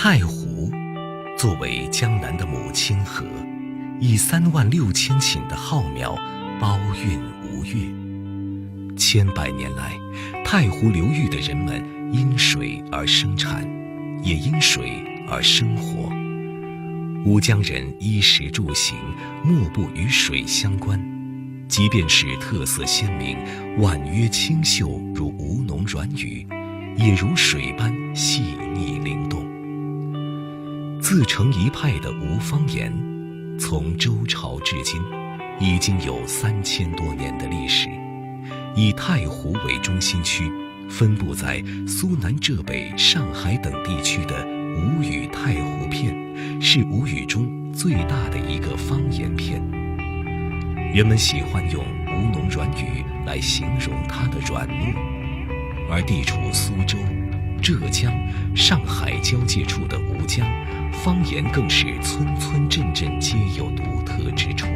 太湖作为江南的母亲河，以36000顷的浩渺包蕴吴越。千百年来，太湖流域的人们因水而生产，也因水而生活。吴江人衣食住行莫不与水相关，即便是特色鲜明、婉约清秀如吴侬软语，也如水般细腻灵动。自成一派的吴方言，从周朝至今已经有3000多年的历史。以太湖为中心区，分布在苏南浙北、上海等地区的吴语太湖片，是吴语中最大的一个方言片。人们喜欢用吴侬软语来形容它的软糯，而地处苏州、浙江、上海交界处的吴江，方言更是村村镇镇皆有独特之处。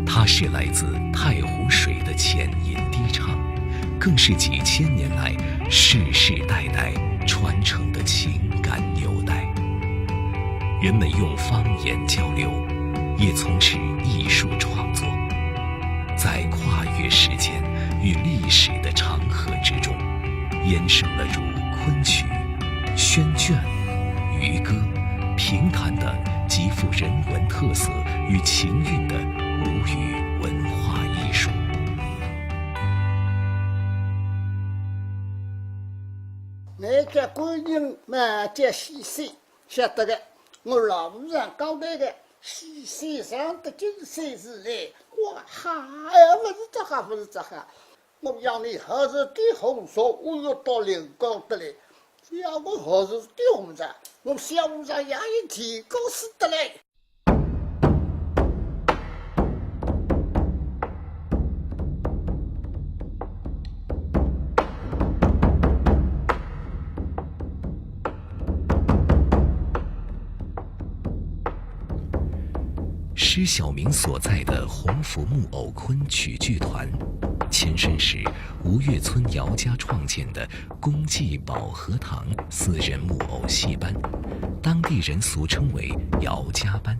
它是来自太湖水的浅吟低唱，更是几千年来世世代代传承的情感纽带。人们用方言交流，也从事艺术创作，在跨越时间与历史的长河之中，衍生了如昆曲、宣卷、渔歌、评弹等极富人文特色与情韵的吴语文化艺术。那个观音嘛叫西山，晓得的。我老和尚讲那个西山上的金山寺来，哇哈，不是这哈，不是这哈。我讲你何时给红烧，我又到临江的来。要我何时给和尚，我小和尚也一提高死的来。施小明所在的洪福木偶昆曲剧团，前身是吴越村姚家创建的公祭保和堂私人木偶戏班，当地人俗称为姚家班，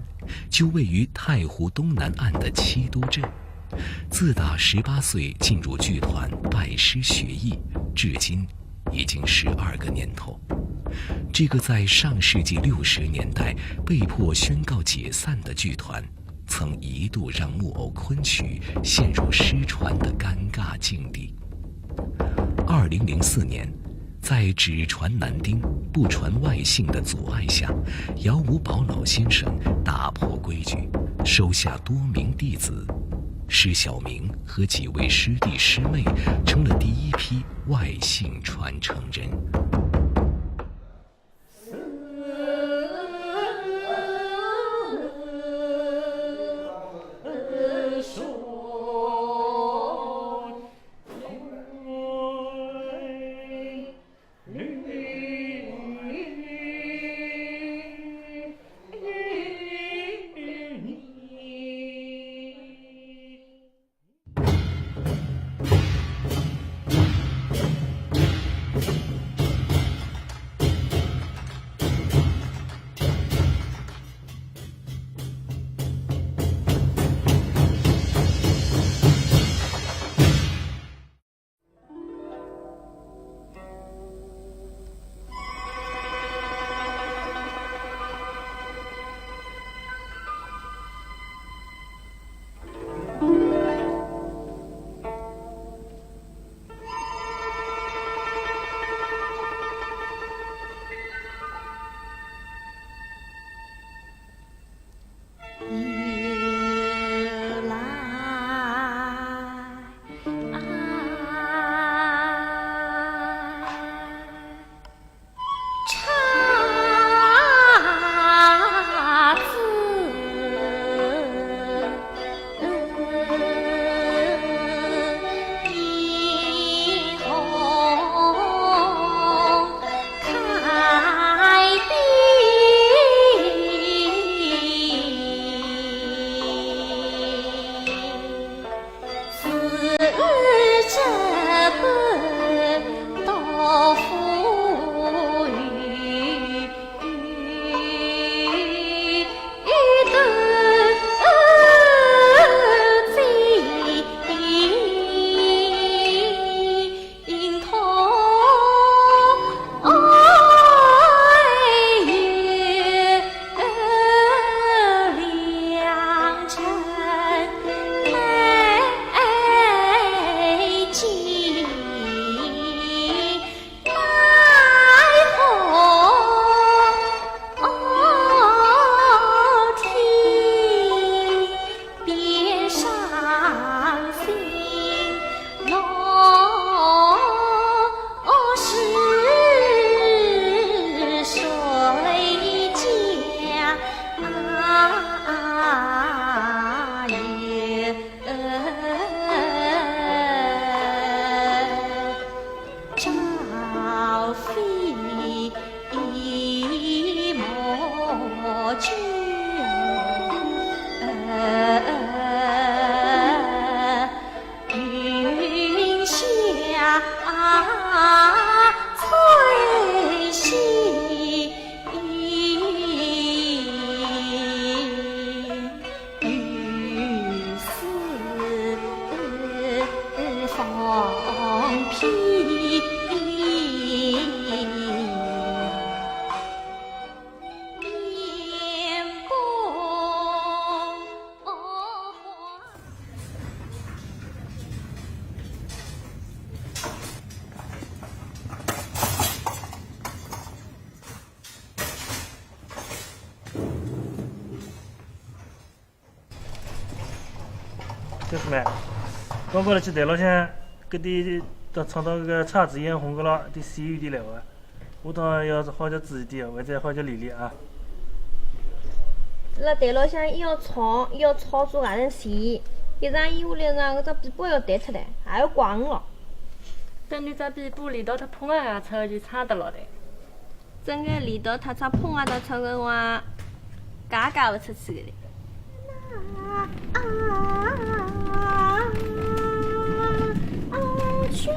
就位于太湖东南岸的七都镇。自打18岁进入剧团拜师学艺，至今已经12个年头。这个在上世纪60年代被迫宣告解散的剧团，曾一度让木偶昆曲陷入失传的尴尬境地。2004年，在只传男丁不传外姓的阻碍下，姚武宝老先生打破规矩，收下多名弟子。施小明和几位师弟师妹成了第一批外姓传承人。妹，刚刚来去台老乡，搿点唱到搿个姹紫嫣红个咯，点细有点来个。我当要是好叫注意点，或者好叫练练啊。辣台老向要炒做外头线，一场烟下来搿只尾巴要弹出来，还要怪我咯。等你只尾巴练到它碰啊出就差得了的。真个练到它只碰啊到出个话，嘎勿出去个嘞。去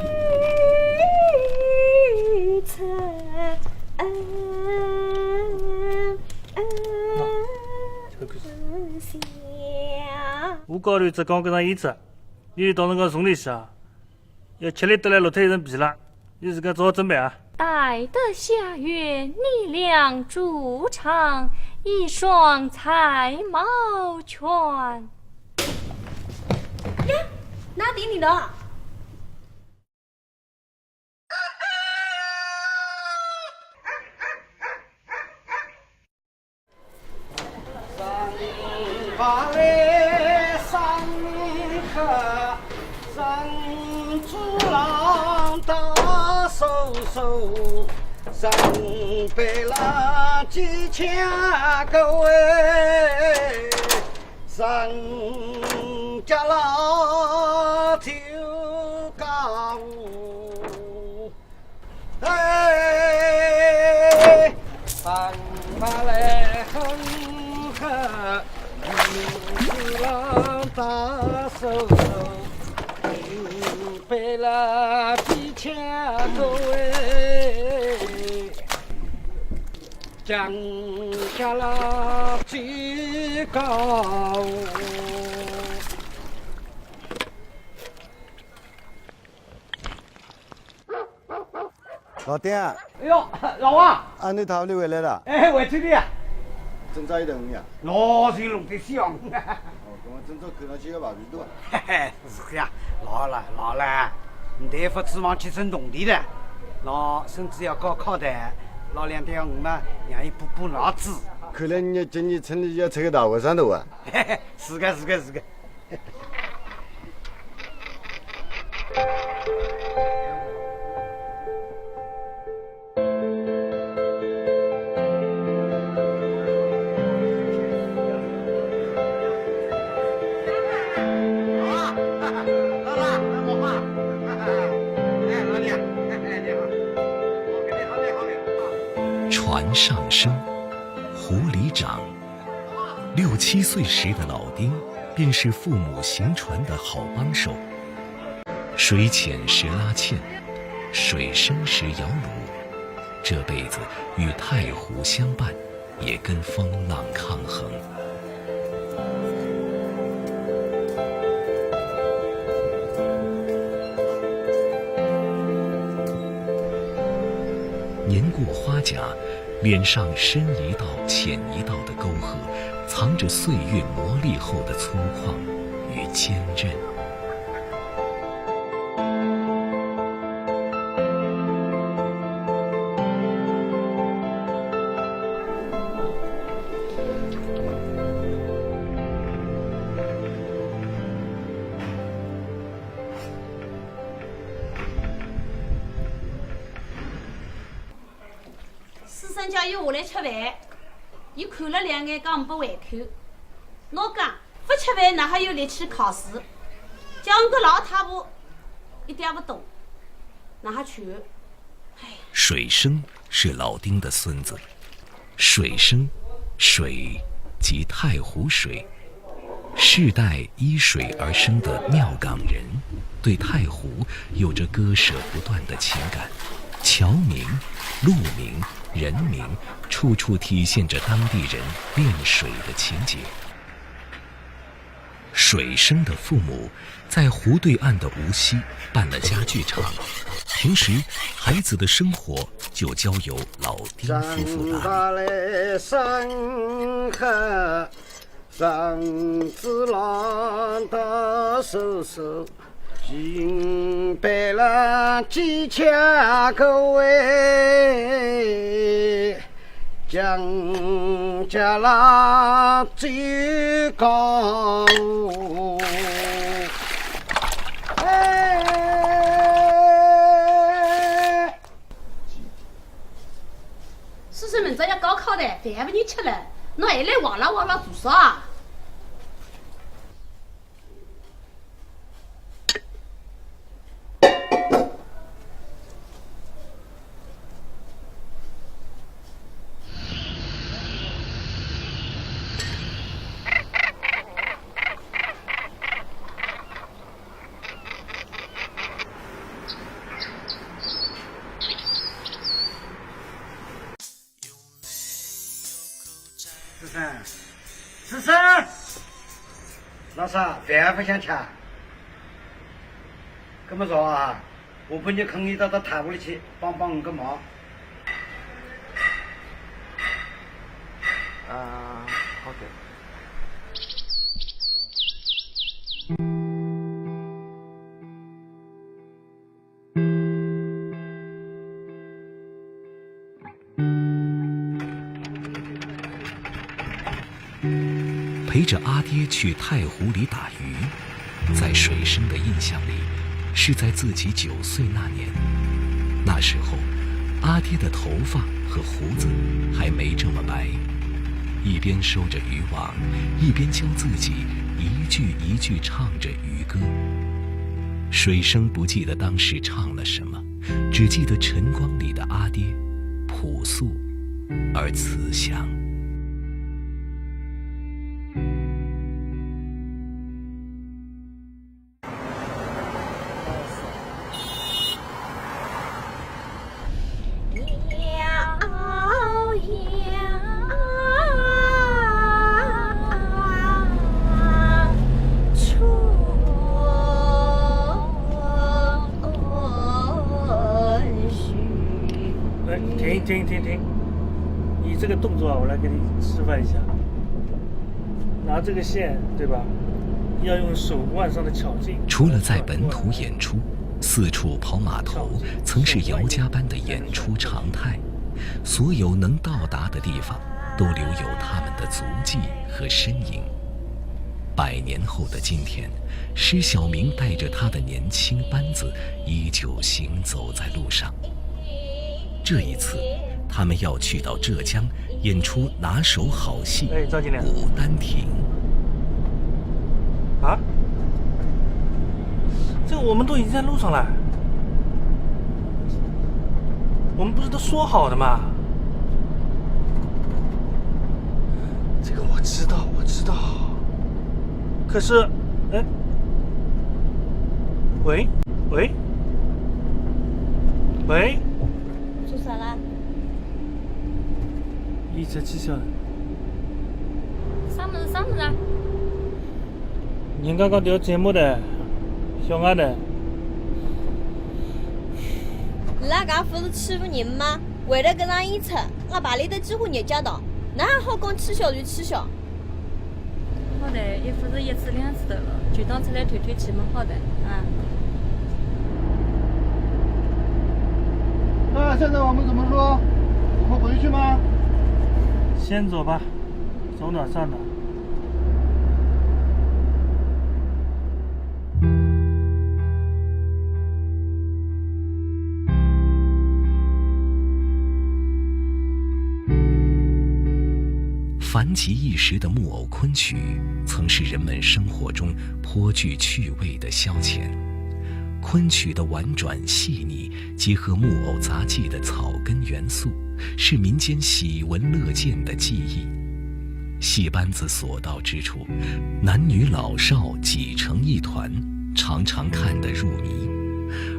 我高头只讲搿场烟子，你到辰光从里去啊，要吃力得来落脱一层皮了，你自家做好准备啊。待得下月你俩筑场，一双才毛拳。呀，哪顶你的？把来上课，上主郎打手手，上背了几千个位，上家老头高，哎，上马来哼呵。主郎打手手，背了几千个位，降下了最高。老丁，哎呦，老王，俺你他们回来了？哎，回去的呀，真早一等呀。老是弄得香。哦，跟我真早看上去个排队多。嘿嘿，是呀，老了，你大夫指望去升农地的，老甚至要搞烤蛋，老两天我们让伊补脑子。看来你今年村里要出个大和尚头啊？嘿嘿，是个。船上升，湖里长。6、7岁时的老丁，便是父母行船的好帮手。水浅时拉纤，水深时摇橹。这辈子与太湖相伴，也跟风浪抗衡。年过花甲，脸上深一道浅一道的沟壑，藏着岁月磨砺后的粗犷与坚韧。师生叫伊下来吃饭，伊看了两眼，讲不回口。我讲不吃饭哪还有力气考试？叫我个老太婆一点不懂，哪还去？水生是老丁的孙子，水生，水即太湖水。世代依水而生的庙港人，对太湖有着割舍不断的情感。桥名、路名、人名，处处体现着当地人恋水的情节。水生的父母在湖对岸的无锡办了家具厂，平时孩子的生活就交由老丁夫妇打理。上子郎的手手，敬拜了几千个位，将家啦最高。饭不你吃了，侬还来忘了做啥啊？十三，老三，饭不想吃，这么说啊？我把你坑你到台屋里去帮我个忙。啊，好的。陪着阿爹去太湖里打鱼，在水生的印象里，是在自己9岁那年。那时候，阿爹的头发和胡子还没这么白，一边收着渔网，一边教自己一句一句唱着渔歌。水生不记得当时唱了什么，只记得晨光里的阿爹，朴素而慈祥。停！你这个动作我来给你示范一下。拿这个线，对吧？要用手腕上的巧劲。除了在本土演出，四处跑码头曾是姚家班的演出常态。所有能到达的地方，都留有他们的足迹和身影。100年后的今天，施小明带着他的年轻班子，依旧行走在路上。这一次，他们要去到浙江演出拿手好戏《牡丹亭》。啊？这个我们都已经在路上了。我们不是都说好的吗？这个我知道。可是，哎，喂，做啥啦？理直气壮。啥么子？人刚刚调节目的，小伢的。你拉家不是欺负人吗？为了搿场演出，我排练得几乎日脚到，哪还好讲取消就取消？好的，也不是1次2次的了，就当出来透透气嘛，好的啊。那现在我们怎么说？我们回去吗？先走吧，走哪上哪。繁极一时的木偶昆曲，曾是人们生活中颇具趣味的消遣。昆曲的婉转细腻，结合木偶杂技的草根元素，是民间喜闻乐见的技艺。戏班子所到之处，男女老少挤成一团，常常看得入迷。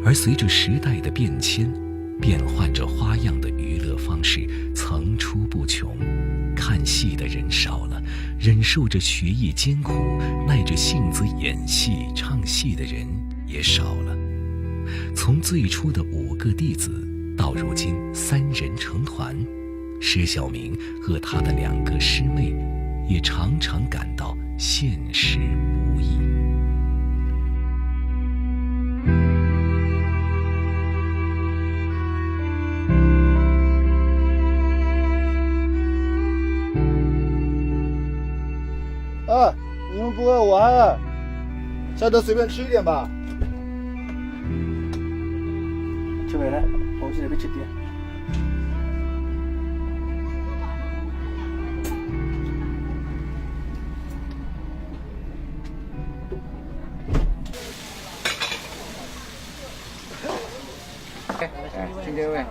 而随着时代的变迁，变换着花样的娱乐方式层出不穷，看戏的人少了，忍受着学艺艰苦、耐着性子演戏唱戏的人也少了。从最初的5个弟子，到如今3人成团，施小明和他的2个师妹也常常感到现实无益。啊，你们不会玩啊？下头随便吃一点吧。吃饭了，我去那边吃点。请各位，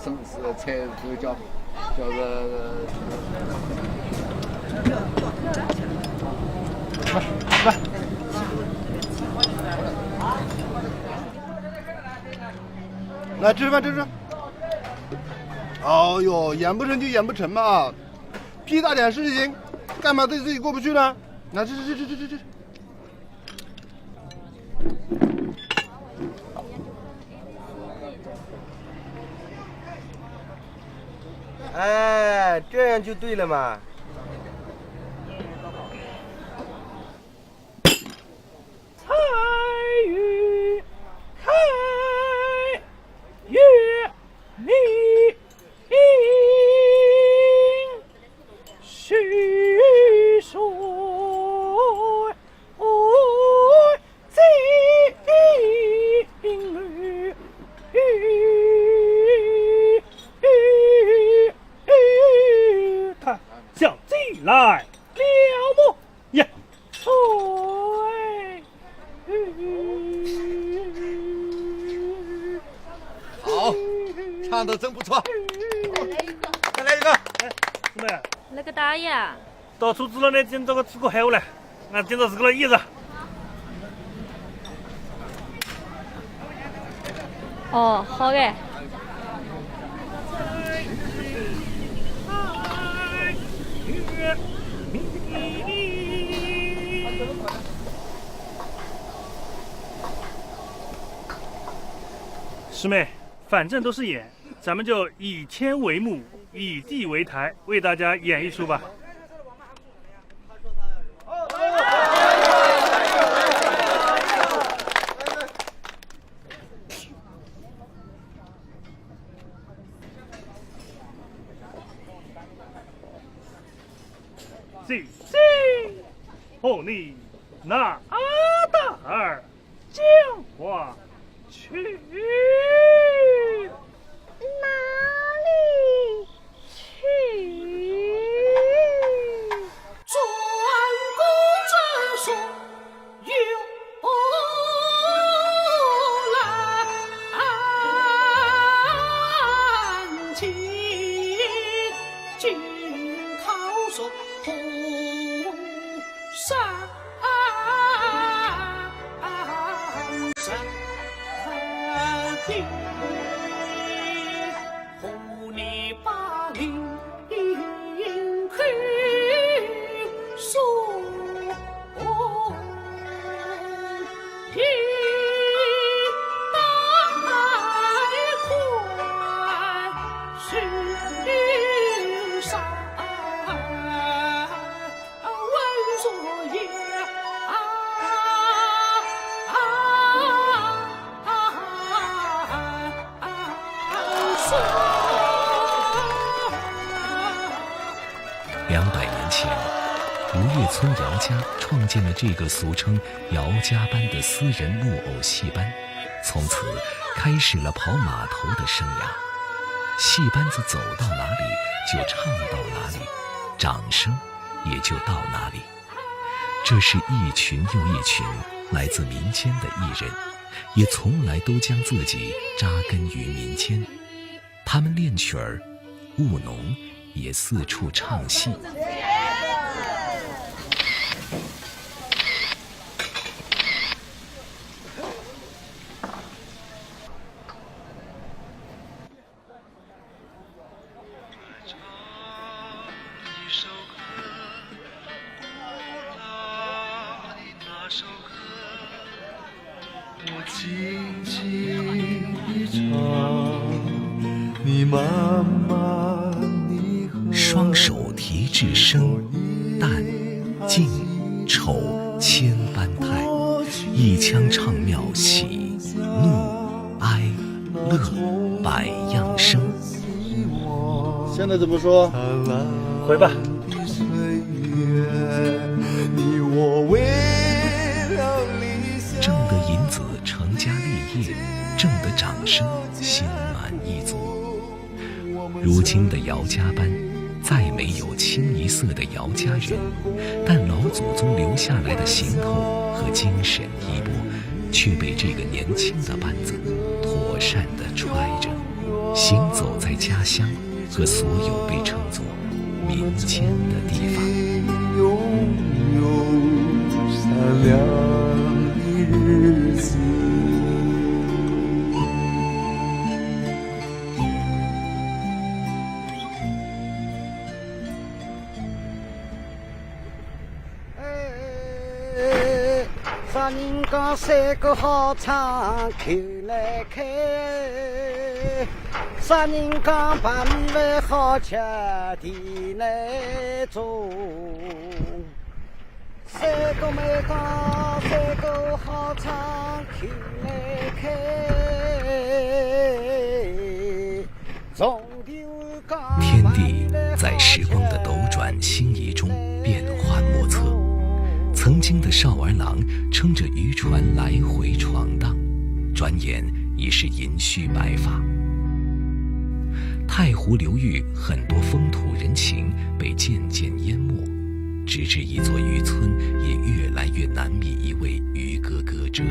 生菜都叫来吃饭吃吃。哦呦，演不成就演不成嘛，屁大点事情，干嘛对自己过不去呢？来吃。哎，这样就对了嘛。彩云开，月明虚水金缕。他想进来了么呀？好，唱得真不错。再来一个。什么？那个大爷，到处子了呢，今朝个吃过海话了，俺今朝是个意思。哦，好的。师妹，反正都是演，咱们就以天为幕，以地为台，为大家演一出吧。进，后你那阿达尔讲话去。哪里去？转过这说有兰情，君讨说红山平。护你把灵去送一大块雪山问昨夜200年前，吴越村姚家创建了这个俗称姚家班的私人木偶戏班，从此开始了跑码头的生涯。戏班子走到哪里就唱到哪里，掌声也就到哪里。这是一群又一群来自民间的艺人，也从来都将自己扎根于民间。他们练曲儿、务农，也四处唱戏。我轻轻地唱，你慢慢地和。双手提至声，淡、静、丑千般态，一腔唱妙喜、怒、哀、乐，百样声。现在怎么说？回吧。挣得银子成家立业，挣得掌声心满意足。如今的姚家班再没有清一色的姚家人，但老祖宗留下来的行头和精神衣钵却被这个年轻的班子妥善地揣着，行走在家乡和所有被称作民间的地方。拥有善良的日子。啥人讲山歌好唱，口来开；啥人讲白米饭好吃，地来种。山歌没讲山歌好唱，口来开；种地讲天地在时光的斗转星移中变幻莫测。曾经的少儿郎撑着渔船来回闯荡，转眼已是银须白发。太湖流域很多风土人情被渐渐淹没，直至一座渔村也越来越难觅一位渔歌歌者。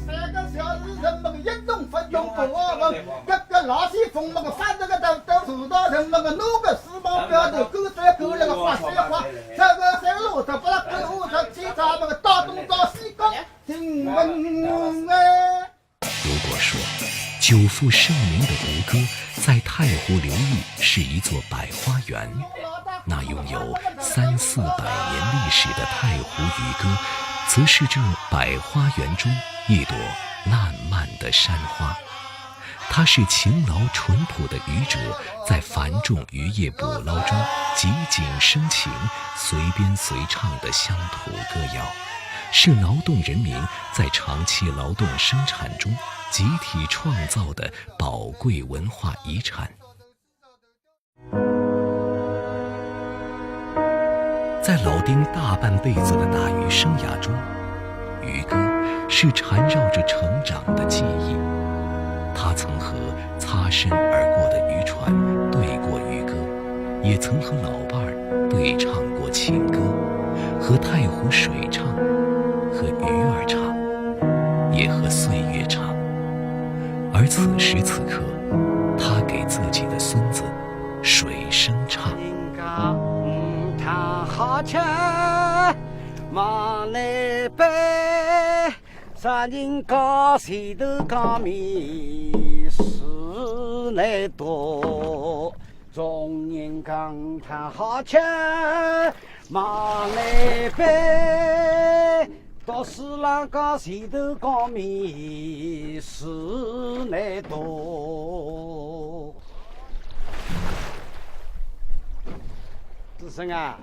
三个小时人们一动不动不忘，个老西风那个翻那个都土到人们个弄个时髦标头，勾三勾那个花山花，这个山路头不拉勾头，其他那个大东到西高，听闻哎。如果说久负盛名的吴歌在太湖流域是一座百花园，那拥有300-400年历史的太湖渔歌，则是这百花园中一朵烂漫的山花。它是勤劳淳朴的渔者在繁重渔业捕捞中极景生情、随编随唱的乡土歌谣，是劳动人民在长期劳动生产中集体创造的宝贵文化遗产。在老丁大半辈子的打渔生涯中，渔歌是缠绕着成长的记忆。他曾和擦身而过的渔船对过渔歌，也曾和老伴儿对唱过情歌，和太湖水唱，和鱼儿唱，也和岁月唱。而此时此刻，他给自己的孙子水声唱。好吃马来杯，啥人讲谁都讲米事来多，众人讲他好吃马来杯，到市浪讲谁都讲米事来多。子孙啊，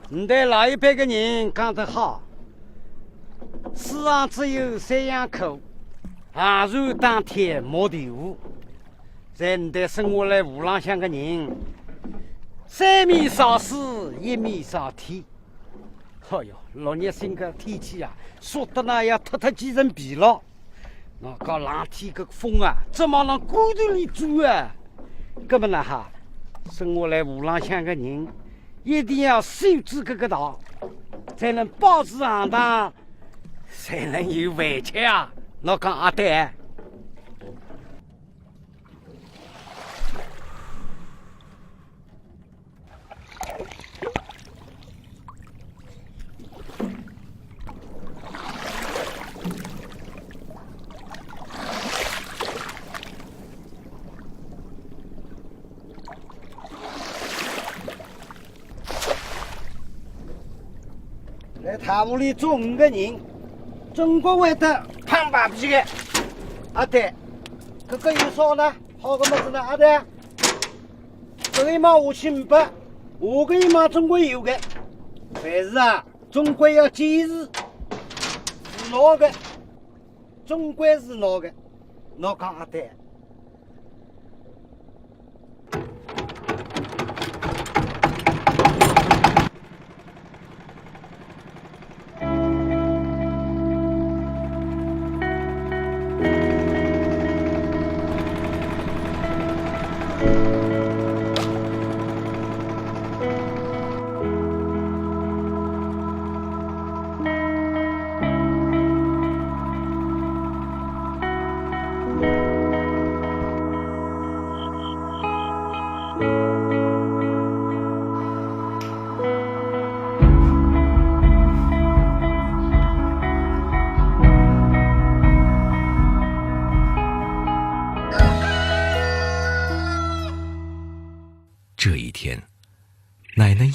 你对老一辈的人讲得好，世上只有3样苦，昂然当天没队伍。在你对生活在湖浪向的人，3面少水，1面少天。哎哟，6月份个天气啊，说得那要脱几层皮了。那个冷天个风啊，怎么能骨头里住啊？搿么呢哈，生活在湖浪向的人，一定要守住这个道，才能保持行当，才能有饭吃啊！侬讲阿对？在太湖里做5个人，中国会得胖白皮的。阿对，这个有少呢？好个么子呢？阿对，这个一毛下去500，下个一毛中国有的。凡事啊，中国要坚持是闹的，中国是闹的，侬讲阿对？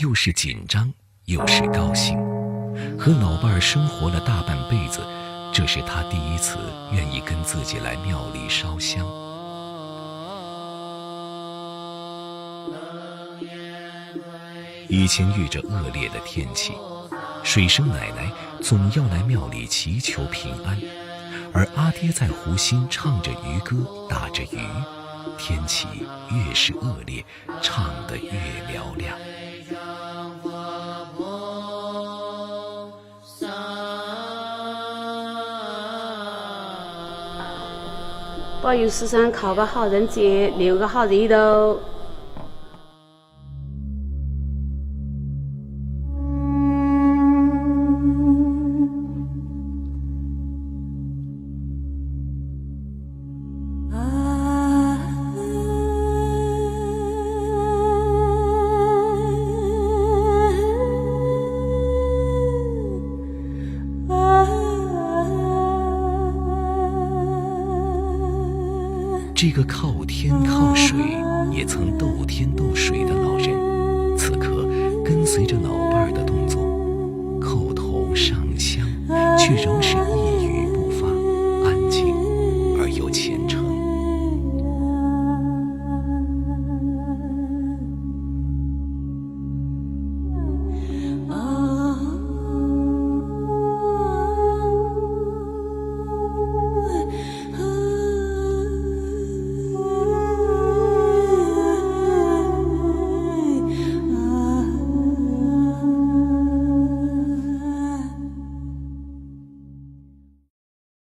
又是紧张又是高兴。和老伴儿生活了大半辈子，这是他第一次愿意跟自己来庙里烧香。以前遇着恶劣的天气，水生奶奶总要来庙里祈求平安，而阿爹在湖心唱着渔歌，打着鱼，天气越是恶劣，唱得越嘹亮。保佑世上考个好人节，留个好人头。这个靠天靠水也曾斗天斗水的老人，此刻跟随着老伴儿的动作，叩头上香，却仍是